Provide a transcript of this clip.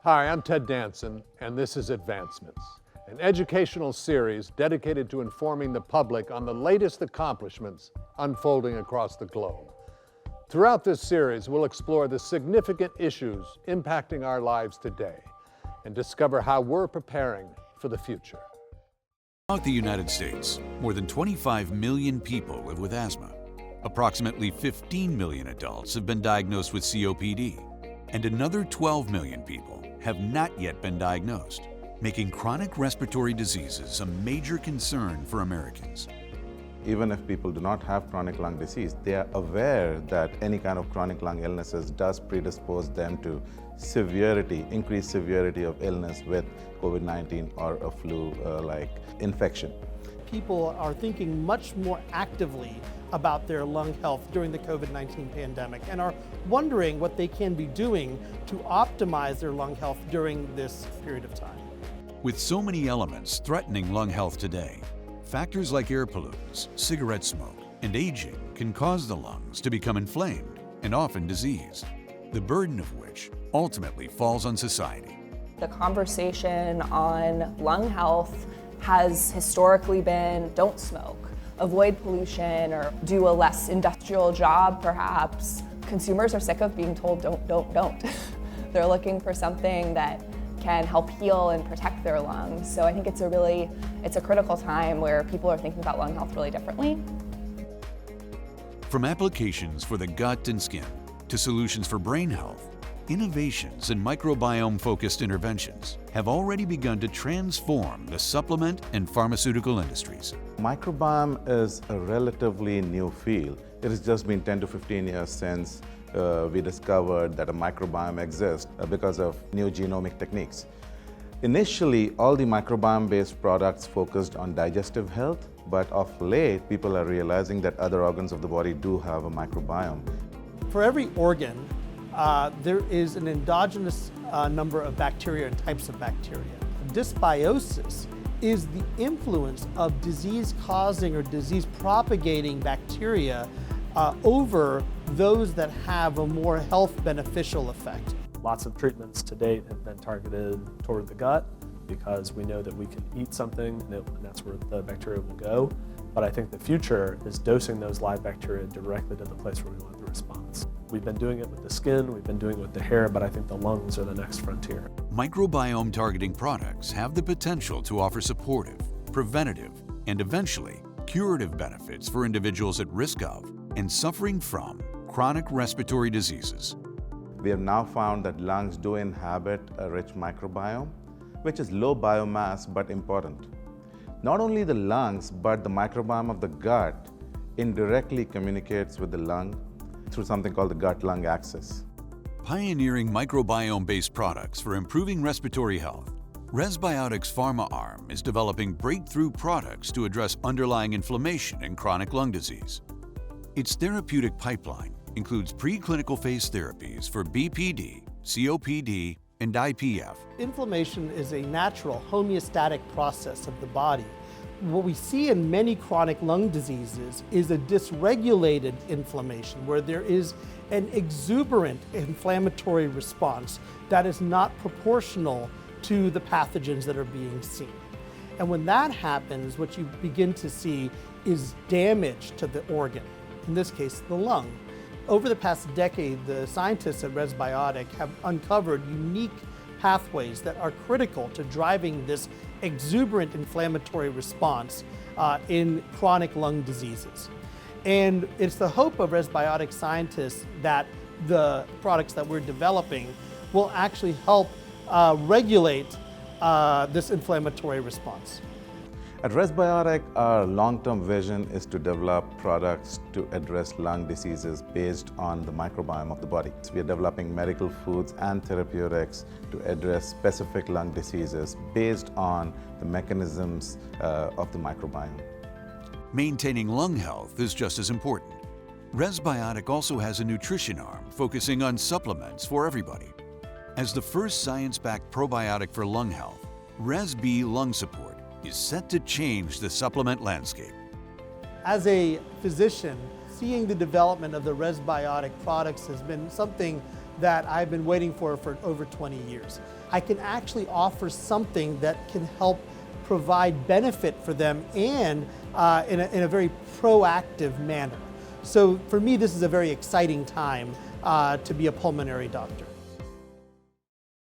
Hi, I'm Ted Danson, and this is Advancements, an educational series dedicated to informing the public on the latest accomplishments unfolding across the globe. Throughout this series, we'll explore the significant issues impacting our lives today and discover how we're preparing for the future. Throughout the United States, more than 25 million people live with asthma. Approximately 15 million adults have been diagnosed with COPD, and another 12 million people have not yet been diagnosed, making chronic respiratory diseases a major concern for Americans. Even if people do not have chronic lung disease, they are aware that any kind of chronic lung illnesses does predispose them to increased severity of illness with COVID-19 or a flu-like infection. People are thinking much more actively about their lung health during the COVID-19 pandemic and are wondering what they can be doing to optimize their lung health during this period of time. With so many elements threatening lung health today, factors like air pollutants, cigarette smoke, and aging can cause the lungs to become inflamed and often diseased, the burden of which ultimately falls on society. The conversation on lung health has historically been don't smoke, avoid pollution, or do a less industrial job perhaps. Consumers are sick of being told don't. They're looking for something that can help heal and protect their lungs. So I think it's a critical time where people are thinking about lung health really differently. From applications for the gut and skin to solutions for brain health, innovations in microbiome-focused interventions have already begun to transform the supplement and pharmaceutical industries. Microbiome is a relatively new field. It has just been 10 to 15 years since we discovered that a microbiome exists because of new genomic techniques. Initially, all the microbiome-based products focused on digestive health, but of late, people are realizing that other organs of the body do have a microbiome. For every organ, there is an endogenous number of bacteria and types of bacteria. Dysbiosis is the influence of disease-causing or disease-propagating bacteria over those that have a more health-beneficial effect. Lots of treatments to date have been targeted toward the gut because we know that we can eat something and that's where the bacteria will go. But I think the future is dosing those live bacteria directly to the place where we want the response. We've been doing it with the skin, we've been doing it with the hair, but I think the lungs are the next frontier. Microbiome targeting products have the potential to offer supportive, preventative, and eventually curative benefits for individuals at risk of and suffering from chronic respiratory diseases. We have now found that lungs do inhabit a rich microbiome, which is low biomass but important. Not only the lungs, but the microbiome of the gut indirectly communicates with the lung through something called the gut-lung axis. Pioneering microbiome-based products for improving respiratory health, ResBiotic's pharma arm is developing breakthrough products to address underlying inflammation and chronic lung disease. Its therapeutic pipeline includes preclinical phase therapies for BPD, COPD, and IPF. Inflammation is a natural homeostatic process of the body. What we see in many chronic lung diseases is a dysregulated inflammation where there is an exuberant inflammatory response that is not proportional to the pathogens that are being seen. And when that happens, what you begin to see is damage to the organ, in this case, the lung. Over the past decade, the scientists at ResBiotic have uncovered unique pathways that are critical to driving this exuberant inflammatory response in chronic lung diseases. And it's the hope of ResBiotic scientists that the products that we're developing will actually help regulate this inflammatory response. At ResBiotic, our long-term vision is to develop products to address lung diseases based on the microbiome of the body. So we are developing medical foods and therapeutics to address specific lung diseases based on the mechanisms of the microbiome. Maintaining lung health is just as important. ResBiotic also has a nutrition arm focusing on supplements for everybody. As the first science-backed probiotic for lung health, ResB Lung Support is set to change the supplement landscape. As a physician, seeing the development of the ResBiotic products has been something that I've been waiting for over 20 years. I can actually offer something that can help provide benefit for them and in a very proactive manner. So for me, this is a very exciting time to be a pulmonary doctor.